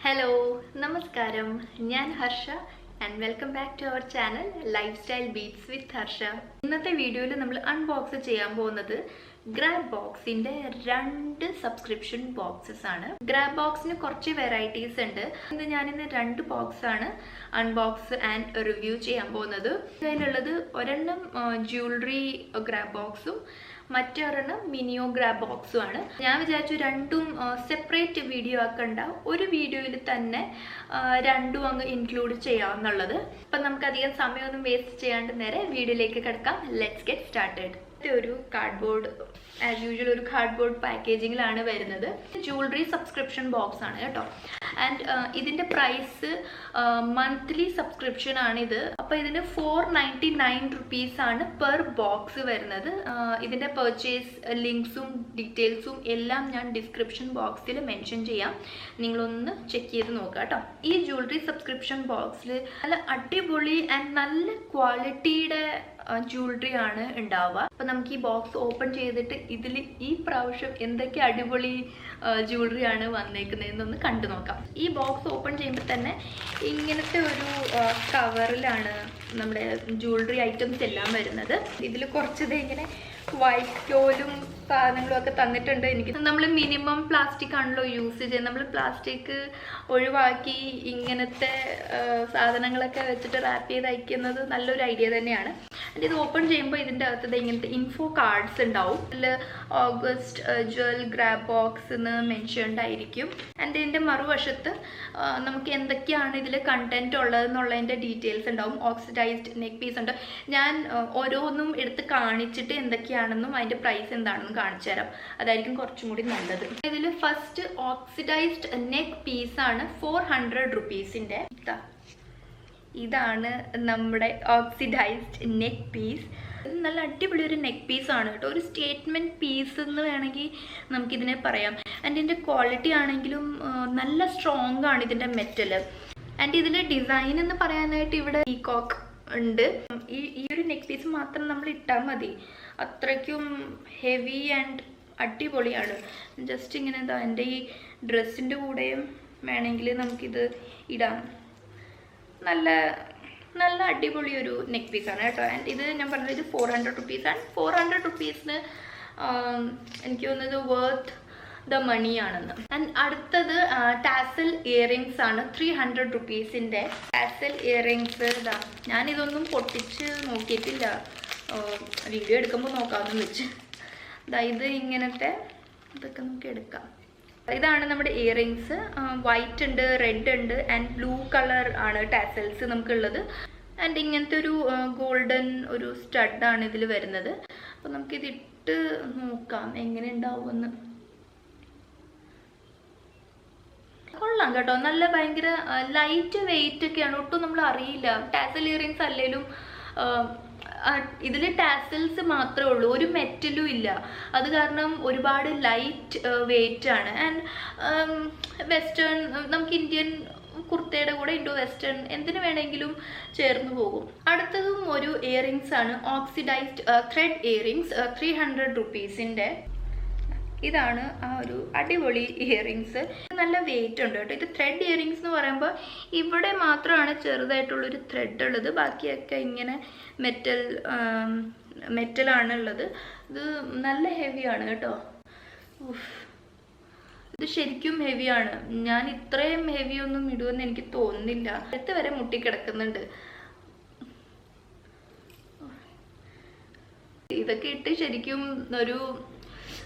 Hello, Namaskaram. ഞാൻ Harsh and welcome back to our channel Lifestyle Beats with Harsha. ഇന്നത്തെ വീഡിയോയിൽ നമ്മൾ അൺബോക്സ് ചെയ്യാൻ പോകുന്നത് ഗ്രാബ് ബോക്സിന്റെ രണ്ട് സബ്സ്ക്രിപ്ഷൻ ബോക്സസ് ആണ്. ഗ്രാബ് ബോക്സിന് കുറച്ച് വെറൈറ്റീസ് ഉണ്ട്. ഞാനിന്ന് രണ്ട് ബോക്സ് ആണ് അൺബോക്സ് ആൻഡ് റിവ്യൂ ചെയ്യാൻ പോകുന്നത്. അതിലുള്ളത് ഒരെണ്ണം ജ്വല്ലറി ഗ്രാബ് ബോക്സും മറ്റൊരെണ്ണം മിനിയോ ഗ്രാബ് ബോക്സും ആണ്. ഞാൻ വിചാരിച്ചു രണ്ടും സെപ്പറേറ്റ് വീഡിയോ ആക്കണ്ട, ഒരു വീഡിയോയിൽ തന്നെ രണ്ടും അങ്ങ് ഇൻക്ലൂഡ് ചെയ്യാമെന്നുള്ളത്. അപ്പം നമുക്ക് അധികം സമയമൊന്നും വേസ്റ്റ് ചെയ്യാണ്ട് നേരെ വീഡിയോയിലേക്ക് കിടക്കാം. Let's get started. ഒരു കാർഡ്ബോർഡ് ആസ് യൂഷ്വൽ ഒരു കാർഡ്ബോർഡ് പാക്കേജിങ്ങിലാണ് വരുന്നത്. ജ്വല്ലറി സബ്സ്ക്രിപ്ഷൻ ബോക്സ് ആണ് കേട്ടോ. ആൻഡ് ഇതിൻ്റെ പ്രൈസ് മന്ത്ലി സബ്സ്ക്രിപ്ഷൻ ആണിത്. അപ്പോൾ ഇതിന് 499 rupees ആണ് പെർ ബോക്സ് വരുന്നത്. ഇതിൻ്റെ പർച്ചേസ് ലിങ്ക്സും ഡീറ്റെയിൽസും എല്ലാം ഞാൻ ഡിസ്ക്രിപ്ഷൻ ബോക്സിൽ മെൻഷൻ ചെയ്യാം. നിങ്ങളൊന്ന് ചെക്ക് ചെയ്ത് നോക്കുക കേട്ടോ. ഈ ജ്വല്ലറി സബ്സ്ക്രിപ്ഷൻ ബോക്സിൽ നല്ല അടിപൊളി ആൻഡ് നല്ല ക്വാളിറ്റിയുടെ ജ്വല്ലറി ആണ് ഉണ്ടാവുക. അപ്പം നമുക്ക് ഈ ബോക്സ് ഓപ്പൺ ചെയ്തിട്ട് ഇതിൽ ഈ പ്രാവശ്യം എന്തൊക്കെ അടിപൊളി ജ്വല്ലറി ആണ് വന്നേക്കുന്നതെന്നൊന്ന് കണ്ടു നോക്കാം. ഈ ബോക്സ് ഓപ്പൺ ചെയ്യുമ്പോൾ തന്നെ ഇങ്ങനത്തെ ഒരു കവറിലാണ് നമ്മുടെ ജ്വല്ലറി ഐറ്റംസ് എല്ലാം വരുന്നത്. ഇതിൽ കുറച്ചത് ഇങ്ങനെ വൈറ്റ് ടോലും സാധനങ്ങളും ഒക്കെ തന്നിട്ടുണ്ട്. എനിക്ക് നമ്മൾ മിനിമം പ്ലാസ്റ്റിക് ആണല്ലോ യൂസ് ചെയ്യുന്നത്. നമ്മൾ പ്ലാസ്റ്റിക് ഒഴിവാക്കി ഇങ്ങനത്തെ സാധനങ്ങളൊക്കെ വെച്ചിട്ട് റാപ്പ് ചെയ്ത് അയക്കുന്നത് നല്ലൊരു ഐഡിയ തന്നെയാണ്. ആൻഡ് ഇത് ഓപ്പൺ ചെയ്യുമ്പോൾ ഇതിൻ്റെ അകത്ത് ഇങ്ങനത്തെ ഇൻഫോ കാർഡ്സ് ഉണ്ടാവും. ഇതിൽ ഓഗസ്റ്റ് ജ്വൽ ഗ്രാബ് ബോക്സ് എന്ന് മെൻഷൻഡ് ആയിരിക്കും. ആൻഡ് ഇതിൻ്റെ മറുവശത്ത് നമുക്ക് എന്തൊക്കെയാണ് ഇതിൽ കണ്ടന്റ് ഉള്ളതെന്നുള്ളതിൻ്റെ ഡീറ്റെയിൽസ് ഉണ്ടാവും. ഓക്സിഡൈസ്ഡ് നെക്ക് പീസ് ഉണ്ട്. ഞാൻ ഓരോന്നും എടുത്ത് കാണിച്ചിട്ട് എന്തൊക്കെയാണെന്നും അതിൻ്റെ പ്രൈസ് എന്താണെന്നും കാണിച്ചു തരാം. അതായിരിക്കും കുറച്ചും കൂടി നല്ലത്. ഇതിൽ ഫസ്റ്റ് ഓക്സിഡൈസ്ഡ് നെക്ക് പീസാണ് 400 rupeesൻ്റെ. ഇതാണ് നമ്മുടെ ഓക്സിഡൈസ്ഡ് നെക്ക് പീസ്. ഇത് നല്ല അടിപൊളി ഒരു നെക്ക് പീസാണ് കേട്ടോ. ഒരു സ്റ്റേറ്റ്മെൻറ്റ് പീസ് എന്ന് വേണമെങ്കിൽ നമുക്കിതിനെ പറയാം. ആൻഡ് ഇതിൻ്റെ ക്വാളിറ്റി ആണെങ്കിലും നല്ല സ്ട്രോങ് ആണ് ഇതിൻ്റെ മെറ്റൽ. ആൻഡ് ഇതിൽ ഡിസൈൻ എന്ന് പറയാനായിട്ട് ഇവിടെ പീകോക്ക് ഉണ്ട്. ഈ ഒരു നെക്ക് പീസ് മാത്രം നമ്മൾ ഇട്ടാൽ മതി. അത്രയ്ക്കും ഹെവി ആൻഡ് അടിപൊളിയാണ്. ജസ്റ്റ് ഇങ്ങനെ എന്താ എൻ്റെ ഈ ഡ്രസ്സിൻ്റെ കൂടെയും വേണമെങ്കിൽ നമുക്കിത് ഇടാം. നല്ല നല്ല അടിപൊളി ഒരു നെക്ക് പീസാണ് കേട്ടോ. ആൻഡ് ഇത് ഞാൻ പറഞ്ഞത് ഇത് 400 rupees ആണ്. 400 rupeesന് എനിക്ക് തോന്നുന്നത് വർത്ത് ദ മണി ആണെന്ന്. ആൻഡ് അടുത്തത് ടാസൽ ഇയറിങ്സ് ആണ്. 300 rupeesൻ്റെ ടാസൽ ഇയറിങ്സ്. ഇതാ ഞാനിതൊന്നും പൊട്ടിച്ച് നോക്കിയിട്ടില്ല, വീഡിയോ എടുക്കുമ്പോൾ നോക്കാമെന്ന് വെച്ച്. ഇത് ഇങ്ങനത്തെ ഇതൊക്കെ നമുക്ക് എടുക്കാം. ഇതാണ് നമ്മുടെ ഇയറിങ്സ്. വൈറ്റ് ഉണ്ട്, റെഡ് ഉണ്ട് ആൻഡ് ബ്ലൂ കളർ ആണ് ടാസൽസ് നമുക്കുള്ളത്. ആൻഡ് ഇങ്ങനത്തെ ഒരു ഗോൾഡൻ ഒരു സ്റ്റഡാണ് ഇതിൽ വരുന്നത്. അപ്പോൾ നമുക്കിതിട്ട് നോക്കാം എങ്ങനെ ഉണ്ടാവുമെന്ന്. കൊള്ളാം കേട്ടോ. നല്ല ഭയങ്കര ലൈറ്റ് വെയിറ്റ് ഒക്കെയാണ്. ഒട്ടും നമ്മൾ അറിയില്ല. ടാസൽ ഇയറിങ്സ് അല്ലെങ്കിലും ഇതിൽ ടാസൽസ് മാത്രമേ ഉള്ളൂ, ഒരു മെറ്റലും ഇല്ല. അത് കാരണം ഒരുപാട് ലൈറ്റ് വെയിറ്റ് ആണ്. ആൻഡ് വെസ്റ്റേൺ നമുക്ക് ഇന്ത്യൻ കുർത്തയുടെ കൂടെ ഇൻഡോ വെസ്റ്റേൺ എന്തിനു വേണമെങ്കിലും ചേർന്ന് പോകും. അടുത്തതും ഒരു ഇയറിങ്സ് ആണ്. Oxidised thread earrings 300 rupeesൻ്റെ. ഇതാണ് ആ ഒരു അടിപൊളി ഇയറിങ്സ്. നല്ല വെയിറ്റ് ഉണ്ട് കേട്ടോ. ഇത് ത്രെഡ് ഇയറിങ്സ് എന്ന് പറയുമ്പോൾ ഇവിടെ മാത്രമാണ് ചെറുതായിട്ടുള്ളൊരു ത്രെഡ് ഉള്ളത്. ബാക്കിയൊക്കെ ഇങ്ങനെ മെറ്റലാണ് ഉള്ളത്. ഇത് നല്ല ഹെവിയാണ് കേട്ടോ. ഇത് ശരിക്കും ഹെവിയാണ്. ഞാൻ ഇത്രയും ഹെവി ഒന്നും ഇടുമെന്ന് എനിക്ക് തോന്നുന്നില്ല. അടുത്ത് വരെ മുട്ടിക്കിടക്കുന്നുണ്ട്. ഇതൊക്കെ ഇട്ട് ശരിക്കും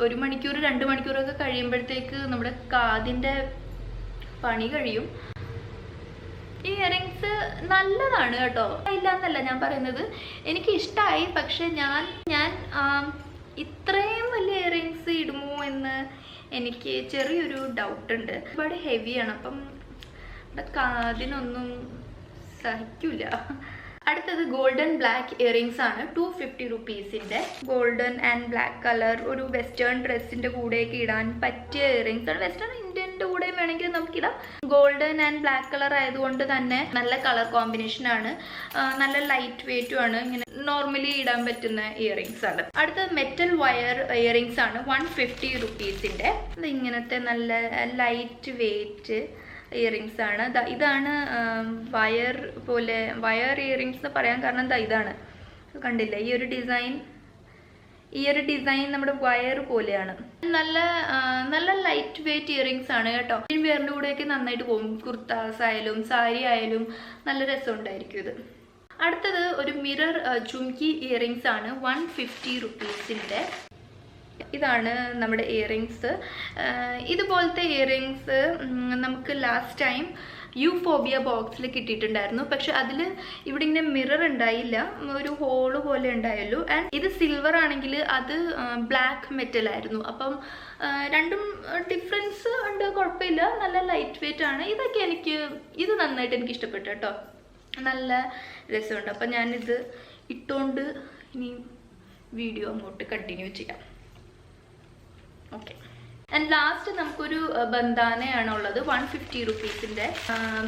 ഒരു മണിക്കൂർ 2 മണിക്കൂറൊക്കെ കഴിയുമ്പോഴത്തേക്ക് നമ്മുടെ കാതിൻ്റെ പണി കഴിയും. ഈ ഇയറിങ്സ് നല്ലതാണ് കേട്ടോ, ഇല്ല എന്നല്ല ഞാൻ പറയുന്നത്. എനിക്ക് ഇഷ്ടമായി. പക്ഷെ ഞാൻ ഇത്രയും വലിയ ഇയറിങ്സ് ഇടുമോ എന്ന് എനിക്ക് ചെറിയൊരു ഡൗട്ടുണ്ട്. ഒരുപാട് ഹെവിയാണ്. അപ്പം കാതിനൊന്നും സഹിക്കില്ല. അടുത്തത് ഗോൾഡൻ ബ്ലാക്ക് ഇയറിങ്സ് ആണ്. 250 rupeesൻ്റെ ഗോൾഡൻ ആൻഡ് ബ്ലാക്ക് കളർ ഒരു വെസ്റ്റേൺ ഡ്രസ്സിൻ്റെ കൂടെയൊക്കെ ഇടാൻ പറ്റിയ ഇയറിങ്സ് ആണ്. വെസ്റ്റേൺ ഇന്ത്യൻ്റെ കൂടെ വേണമെങ്കിൽ നമുക്കിടാം. ഗോൾഡൻ ആൻഡ് ബ്ലാക്ക് കളർ ആയതുകൊണ്ട് തന്നെ നല്ല കളർ കോമ്പിനേഷൻ ആണ്. നല്ല ലൈറ്റ് വെയിറ്റും ആണ്. ഇങ്ങനെ നോർമലി ഇടാൻ പറ്റുന്ന ഇയറിങ്സ് ആണ്. അടുത്തത് മെറ്റൽ വയർ ഇയറിങ്സ് ആണ്. 150 rupeesൻ്റെ. ഇങ്ങനത്തെ നല്ല ലൈറ്റ് വെയിറ്റ് ഇയറിങ്സ് ആണ്. ഇതാണ് വയർ പോലെ, വയർ ഇയറിങ്സ് എന്ന് പറയാൻ കാരണം ഇതാണ്, കണ്ടില്ലേ ഈ ഒരു ഡിസൈൻ. ഈ ഒരു ഡിസൈൻ നമ്മുടെ വയർ പോലെയാണ്. നല്ല നല്ല ലൈറ്റ് വെയിറ്റ് ഇയറിങ്സ് ആണ് കേട്ടോ. വെയറിൻ്റെ കൂടെയൊക്കെ നന്നായിട്ട് പോകും. കുർത്താസ് ആയാലും സാരി ആയാലും നല്ല രസമുണ്ടായിരിക്കും ഇത്. അടുത്തത് ഒരു മിറർ ജുംകി ഇയറിങ്സ് ആണ് 150 റുപ്പീസിൻ്റെ. ഇതാണ് നമ്മുടെ ഇയറിങ്സ്. ഇതുപോലത്തെ ഇയറിങ്സ് നമുക്ക് ലാസ്റ്റ് ടൈം യൂഫോബിയ ബോക്സിൽ കിട്ടിയിട്ടുണ്ടായിരുന്നു. പക്ഷെ അതിൽ ഇവിടെ ഇങ്ങനെ മിറർ ഉണ്ടായില്ല, ഒരു ഹോള് പോലെ ഉണ്ടായുള്ളൂ. ആൻഡ് ഇത് സിൽവർ ആണെങ്കിൽ അത് ബ്ലാക്ക് മെറ്റൽ ആയിരുന്നു. അപ്പം രണ്ടും ഡിഫറൻസ് ഉണ്ട്, കുഴപ്പമില്ല. നല്ല ലൈറ്റ് വെയിറ്റ് ആണ്. ഇത് നന്നായിട്ട് എനിക്ക് ഇഷ്ടപ്പെട്ടു കേട്ടോ, നല്ല രസമുണ്ട്. അപ്പം ഞാനിത് ഇട്ടുകൊണ്ട് ഇനി വീഡിയോ അങ്ങോട്ട് കണ്ടിന്യൂ ചെയ്യാം. ഓക്കെ. ആൻഡ് ലാസ്റ്റ് നമുക്കൊരു ബന്ധാനയാണുള്ളത് 150 റുപ്പീസിൻ്റെ.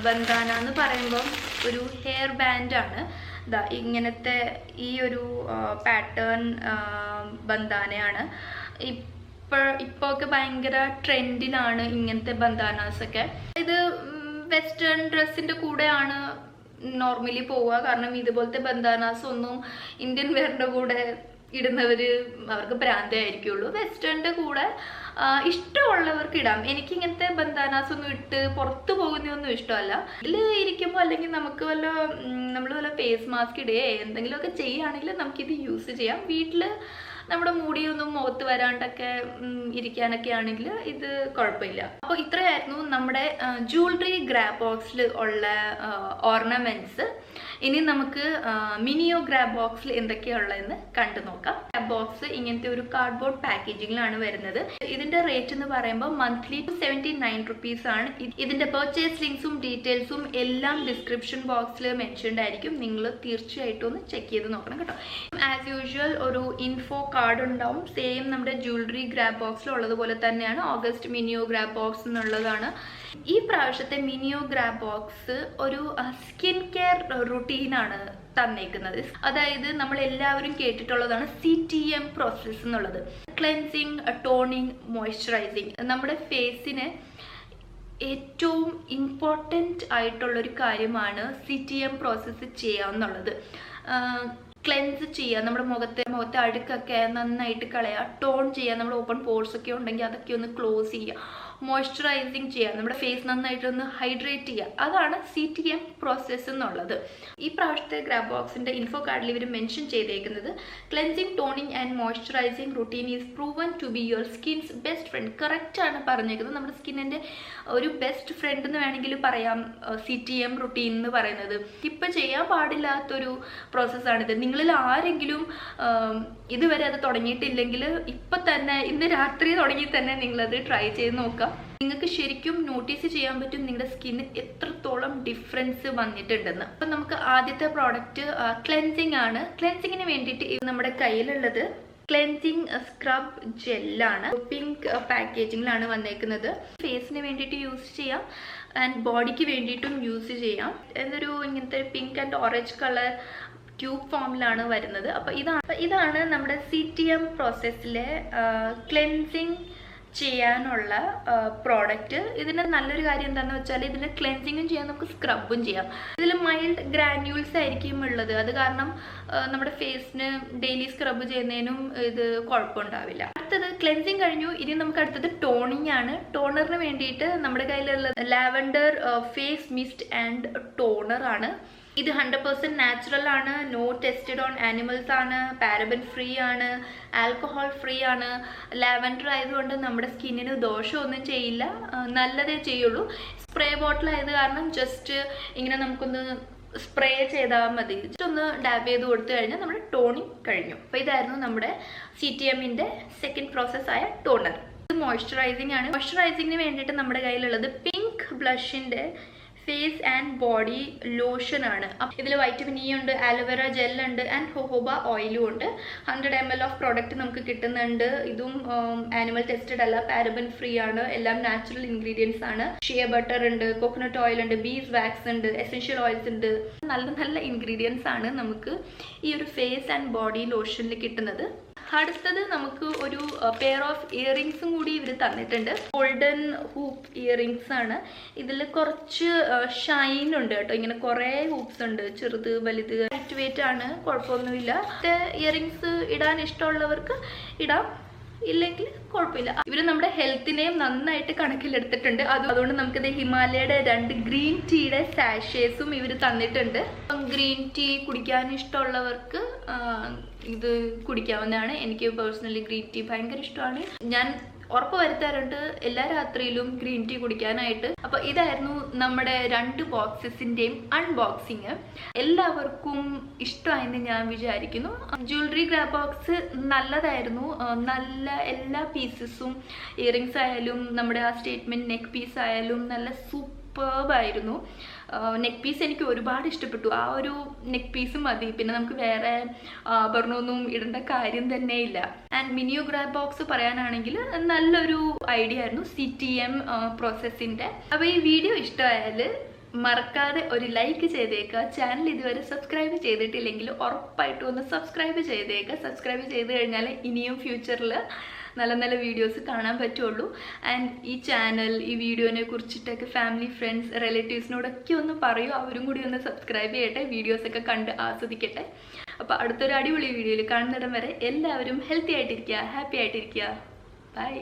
ബന്ധാന എന്ന് പറയുമ്പം ഒരു ഹെയർ ബാൻഡാണ്. ഇങ്ങനത്തെ ഈ ഒരു പാറ്റേൺ ബന്ധാനയാണ്. ഇപ്പോൾ ഒക്കെ ഭയങ്കര ട്രെൻഡിലാണ് ഇങ്ങനത്തെ ബന്ധാനാസൊക്കെ. ഇത് വെസ്റ്റേൺ ഡ്രസ്സിൻ്റെ കൂടെയാണ് നോർമലി പോവുക. കാരണം ഇതുപോലത്തെ ബന്ധാനാസ് ഒന്നും ഇന്ത്യൻ വെയറിൻ്റെ കൂടെ ഇടുന്നവർ അവർക്ക് ഭ്രാന്തായിരിക്കുള്ളൂ. വെസ്റ്റേണിൻ്റെ കൂടെ ഇഷ്ടമുള്ളവർക്ക് ഇടാം. എനിക്ക് ഇങ്ങനത്തെ ബന്ധാനാസ് ഒന്നും ഇട്ട് പുറത്ത് പോകുന്നതൊന്നും ഇഷ്ടമല്ല. ഇതിൽ ഇരിക്കുമ്പോൾ അല്ലെങ്കിൽ നമ്മൾ വല്ല ഫേസ് മാസ്ക് ഇടുകയോ എന്തെങ്കിലുമൊക്കെ ചെയ്യുകയാണെങ്കിൽ നമുക്കിത് യൂസ് ചെയ്യാം. വീട്ടിൽ നമ്മുടെ മുടിയൊന്നും മുഖത്ത് വരാണ്ടൊക്കെ ഇരിക്കാനൊക്കെ ആണെങ്കിൽ ഇത് കുഴപ്പമില്ല. അപ്പോൾ ഇത്രയായിരുന്നു നമ്മുടെ ജ്വല്ലറി ഗ്രാബ് ബോക്സിൽ ഉള്ള ഓർണമെന്റ്സ്. ഇനി നമുക്ക് മിനിയോ ഗ്രാബ് ബോക്സിൽ എന്തൊക്കെയുള്ളതെന്ന് കണ്ടു നോക്കാം. ഗ്രാബ് ബോക്സ് ഇങ്ങനത്തെ ഒരു കാർഡ്ബോർഡ് പാക്കേജിങ്ങിലാണ് വരുന്നത്. ഇതിന്റെ റേറ്റ് എന്ന് പറയുമ്പോൾ മന്ത്ലി 79 റുപ്പീസ് ആണ്. ഇതിന്റെ പർച്ചേസ് ലിങ്ക്സും ഡീറ്റെയിൽസും എല്ലാം ഡിസ്ക്രിപ്ഷൻ ബോക്സിൽ മെൻഷൻഡ് ആയിരിക്കും. നിങ്ങൾ തീർച്ചയായിട്ടും ഒന്ന് ചെക്ക് ചെയ്ത് നോക്കണം കേട്ടോ. ആസ് യൂഷ്വൽ ഒരു ഇൻഫോ കാർഡ് ഉണ്ടാവും. സെയിം നമ്മുടെ ജ്വല്ലറി ഗ്രാബ് ബോക്സിൽ ഉള്ളതുപോലെ തന്നെയാണ്. ഓഗസ്റ്റ് മിനിയോ ഗ്രാബ് ബോക്സ് എന്നുള്ളതാണ്. ഈ പ്രാവശ്യത്തെ മിനിയോ ഗ്രാബ് ബോക്സ് ഒരു സ്കിൻ കെയർ റുട്ടീനാണ് തന്നേക്കുന്നത്. അതായത് നമ്മൾ എല്ലാവരും കേട്ടിട്ടുള്ളതാണ് CTM പ്രോസസ്സ് എന്നുള്ളത്. Cleansing, toning, moisturising. നമ്മുടെ ഫേസിന് ഏറ്റവും ഇമ്പോർട്ടൻ്റ് ആയിട്ടുള്ളൊരു കാര്യമാണ് CTM പ്രോസസ്സ് ചെയ്യുക എന്നുള്ളത്. ക്ലെൻസ് ചെയ്യുക, നമ്മുടെ മുഖത്തെ അഴുക്കൊക്കെ നന്നായിട്ട് കളയുക, ടോൺ ചെയ്യുക, നമ്മുടെ ഓപ്പൺ പോർസ് ഒക്കെ ഉണ്ടെങ്കിൽ അതൊക്കെ ഒന്ന് ക്ലോസ് ചെയ്യുക, മോയ്സ്ചറൈസിങ് ചെയ്യുക, നമ്മുടെ ഫേസ് നന്നായിട്ടൊന്ന് ഹൈഡ്രേറ്റ് ചെയ്യുക. അതാണ് CTM പ്രോസസ്സ് എന്നുള്ളത്. ഈ പ്രാവശ്യത്തെ ഗ്രാബ് ബോക്സിൻ്റെ ഇൻഫോ കാർഡിൽ ഇവർ മെൻഷൻ ചെയ്തേക്കുന്നത് cleansing, toning and moisturising routine is proven to be your skin's best friend. കറക്റ്റാണ് പറഞ്ഞേക്കുന്നത്. നമ്മുടെ സ്കിന്നിൻ്റെ ഒരു ബെസ്റ്റ് ഫ്രണ്ട് എന്ന് വേണമെങ്കിൽ പറയാം CTM റുട്ടീൻ എന്ന് പറയുന്നത്. ഇപ്പം ചെയ്യാൻ പാടില്ലാത്തൊരു പ്രോസസ്സാണിത്. നിങ്ങളിൽ ആരെങ്കിലും ഇതുവരെ അത് തുടങ്ങിയിട്ടില്ലെങ്കിൽ ഇപ്പം തന്നെ ഇന്ന് രാത്രി തുടങ്ങി തന്നെ നിങ്ങളത് ട്രൈ ചെയ്ത് നോക്കാം. നിങ്ങൾക്ക് ശരിക്കും നോട്ടീസ് ചെയ്യാൻ പറ്റും നിങ്ങളുടെ സ്കിന്നിന് എത്രത്തോളം ഡിഫറൻസ് വന്നിട്ടുണ്ടെന്ന്. അപ്പം നമുക്ക് ആദ്യത്തെ പ്രോഡക്റ്റ് ക്ലെൻസിങ് ആണ്. ക്ലെൻസിങ്ങിന് വേണ്ടിയിട്ട് നമ്മുടെ കയ്യിലുള്ളത് ക്ലെൻസിങ് സ്ക്രബ് ജെല്ലാണ്. പിങ്ക് പാക്കേജിങ്ങിലാണ് വന്നേക്കുന്നത്. ഫേസിന് വേണ്ടിയിട്ട് യൂസ് ചെയ്യാം ആൻഡ് ബോഡിക്ക് വേണ്ടിയിട്ടും യൂസ് ചെയ്യാം. എന്നൊരു ഇങ്ങനത്തെ pink and orange colour tube ഫോമിലാണ് വരുന്നത്. അപ്പോൾ ഇതാണ് നമ്മുടെ CTM പ്രോസസ്സിലെ ക്ലെൻസിങ് ചെയ്യാനുള്ള പ്രോഡക്റ്റ്. ഇതിന് നല്ലൊരു കാര്യം എന്താണെന്ന് വെച്ചാൽ ഇതിൽ ക്ലെൻസിങ്ങും ചെയ്യാം, നമുക്ക് സ്ക്രബും ചെയ്യാം. ഇതിൽ മൈൽഡ് ഗ്രാന്യൂൾസ് ആയിരിക്കും ഉള്ളത്. അത് കാരണം നമ്മുടെ ഫേസിന് ഡെയിലി സ്ക്രബ് ചെയ്യുന്നതിനും ഇത് കുഴപ്പമുണ്ടാവില്ല. അടുത്തത് ക്ലെൻസിങ് കഴിഞ്ഞു. ഇനി നമുക്ക് അടുത്തത് ടോണിങ് ആണ്. ടോണറിന് വേണ്ടിയിട്ട് നമ്മുടെ കയ്യിലുള്ള lavender face mist and toner ആണ്. ഇത് 100% നാച്ചുറൽ ആണ്, നോ ടെസ്റ്റഡ് ഓൺ ആനിമൽസ് ആണ്, പാരബൻ ഫ്രീ ആണ്, ആൽക്കഹോൾ ഫ്രീ ആണ്. ലാവൻഡർ ആയതുകൊണ്ട് നമ്മുടെ സ്കിന്നിന് ദോഷമൊന്നും ചെയ്യില്ല, നല്ലതേ ചെയ്യുള്ളൂ. സ്പ്രേ ബോട്ടിൽ ആയത് കാരണം ജസ്റ്റ് ഇങ്ങനെ നമുക്കൊന്ന് സ്പ്രേ ചെയ്താൽ മതി. ജസ്റ്റ് ഒന്ന് ഡാബ് ചെയ്ത് കൊടുത്തു കഴിഞ്ഞാൽ നമ്മുടെ ടോണിങ് കഴിഞ്ഞു. അപ്പോൾ ഇതായിരുന്നു നമ്മുടെ CTMൻ്റെ സെക്കൻഡ് പ്രോസസ്സായ ടോണർ. ഇത് മോയ്സ്ചറൈസിങ് ആണ്. മോയ്സ്ചറൈസിങ്ങിന് വേണ്ടിയിട്ട് നമ്മുടെ കയ്യിലുള്ളത് പിങ്ക് ബ്ലഷിൻ്റെ ഫേസ് ആൻഡ് ബോഡി ലോഷൻ ആണ്. ഇതിൽ വൈറ്റമിൻ ഇ ഉണ്ട്, ആലോവേറ ജെൽ ഉണ്ട് ആൻഡ് ഹോഹോബ ഓയിലും ഉണ്ട്. 100 ml ഓഫ് പ്രോഡക്റ്റ് നമുക്ക് കിട്ടുന്നുണ്ട്. ഇതും ആനിമൽ ടെസ്റ്റഡ് അല്ല, പാരബൻ ഫ്രീ ആണ്, എല്ലാം നാച്ചുറൽ ഇൻഗ്രീഡിയൻസ് ആണ്. ഷിയ ബട്ടർ ഉണ്ട്, കോക്കനട്ട് ഓയിൽ ഉണ്ട്, ബീസ് വാക്സ് ഉണ്ട്, എസെൻഷ്യൽ ഓയിൽസ് ഉണ്ട്. നല്ല നല്ല ഇൻഗ്രീഡിയൻസ് ആണ് നമുക്ക് ഈ ഒരു ഫേസ് ആൻഡ് ബോഡി ലോഷനിൽ കിട്ടുന്നത്. അടുത്തത് നമുക്ക് ഒരു പെയർ ഓഫ് ഇയറിങ്സും കൂടി ഇവർ തന്നിട്ടുണ്ട്. ഗോൾഡൻ ഹൂപ്പ് ഇയറിങ്സ് ആണ്. ഇതിൽ കുറച്ച് ഷൈൻ ഉണ്ട് കേട്ടോ. ഇങ്ങനെ കുറേ ഹൂപ്സ് ഉണ്ട്, ചെറുത് വലുത്. ലൈറ്റ് വെയിറ്റ് ആണ്, കുഴപ്പമൊന്നുമില്ല. ഇയറിങ്സ് ഇടാൻ ഇഷ്ടമുള്ളവർക്ക് ഇടാം, ഇല്ലെങ്കിൽ കുഴപ്പമില്ല. ഇവർ നമ്മുടെ ഹെൽത്തിനെയും നന്നായിട്ട് കണക്കിലെടുത്തിട്ടുണ്ട്. അതുകൊണ്ട് നമുക്കിത് ഹിമാലയയുടെ 2 ഗ്രീൻ ടീയുടെ സാഷേസും ഇവർ തന്നിട്ടുണ്ട്. ഗ്രീൻ ടീ കുടിക്കാൻ ഇഷ്ടമുള്ളവർക്ക് ഇത് കുടിക്കാവുന്നതാണ്. എനിക്ക് പേഴ്സണലി ഗ്രീൻ ടീ ഭയങ്കര ഇഷ്ടമാണ്. ഞാൻ ഉറപ്പ് വരുത്താറുണ്ട് എല്ലാ രാത്രിയിലും ഗ്രീൻ ടീ കുടിക്കാനായിട്ട്. അപ്പോൾ ഇതായിരുന്നു നമ്മുടെ 2 ബോക്സസിൻ്റെയും അൺബോക്സിങ്. എല്ലാവർക്കും ഇഷ്ടമായെന്ന് ഞാൻ വിചാരിക്കുന്നു. ജ്വല്ലറി ഗ്രാബ് ബോക്സ് നല്ലതായിരുന്നു. നല്ല എല്ലാ പീസസും, ഇയറിങ്സ് ആയാലും നമ്മുടെ ആ സ്റ്റേറ്റ്മെൻറ്റ് നെക്ക് പീസ് ആയാലും നല്ല സൂപ്പർബായിരുന്നു. നെക്ക് പീസ് എനിക്ക് ഒരുപാട് ഇഷ്ടപ്പെട്ടു. ആ ഒരു നെക്ക് പീസ് മതി, പിന്നെ നമുക്ക് വേറെ ആഭരണമൊന്നും ഇടേണ്ട കാര്യം തന്നെ ഇല്ല. ആൻഡ് മിനിയോ ഗ്രാബ് ബോക്സ് പറയാനാണെങ്കിൽ നല്ലൊരു ഐഡിയ ആയിരുന്നു, CTM പ്രോസസ്സിൻ്റെ. അപ്പോൾ ഈ വീഡിയോ ഇഷ്ടമായാൽ മറക്കാതെ ഒരു ലൈക്ക് ചെയ്തേക്കുക. ചാനൽ ഇതുവരെ സബ്സ്ക്രൈബ് ചെയ്തിട്ടില്ലെങ്കിൽ ഉറപ്പായിട്ടും ഒന്ന് സബ്സ്ക്രൈബ് ചെയ്തേക്കുക. സബ്സ്ക്രൈബ് ചെയ്ത് കഴിഞ്ഞാൽ ഇനിയും ഫ്യൂച്ചറിൽ നല്ല നല്ല വീഡിയോസ് കാണാൻ പറ്റുള്ളൂ. ആൻഡ് ഈ ചാനൽ, ഈ വീഡിയോനെ കുറിച്ചിട്ടൊക്കെ ഫാമിലി, ഫ്രണ്ട്സ്, റിലേറ്റീവ്സിനോടൊക്കെ ഒന്ന് പറയൂ. അവരും കൂടി ഒന്ന് സബ്സ്ക്രൈബ് ചെയ്യട്ടെ, വീഡിയോസൊക്കെ കണ്ട് ആസ്വദിക്കട്ടെ. അപ്പോൾ അടുത്തൊരു അടിപൊളി വീഡിയോയിൽ കാണുന്നിടം വരെ എല്ലാവരും ഹെൽത്തി ആയിട്ടിരിക്കുക, ഹാപ്പി ആയിട്ടിരിക്കുക. ബൈ.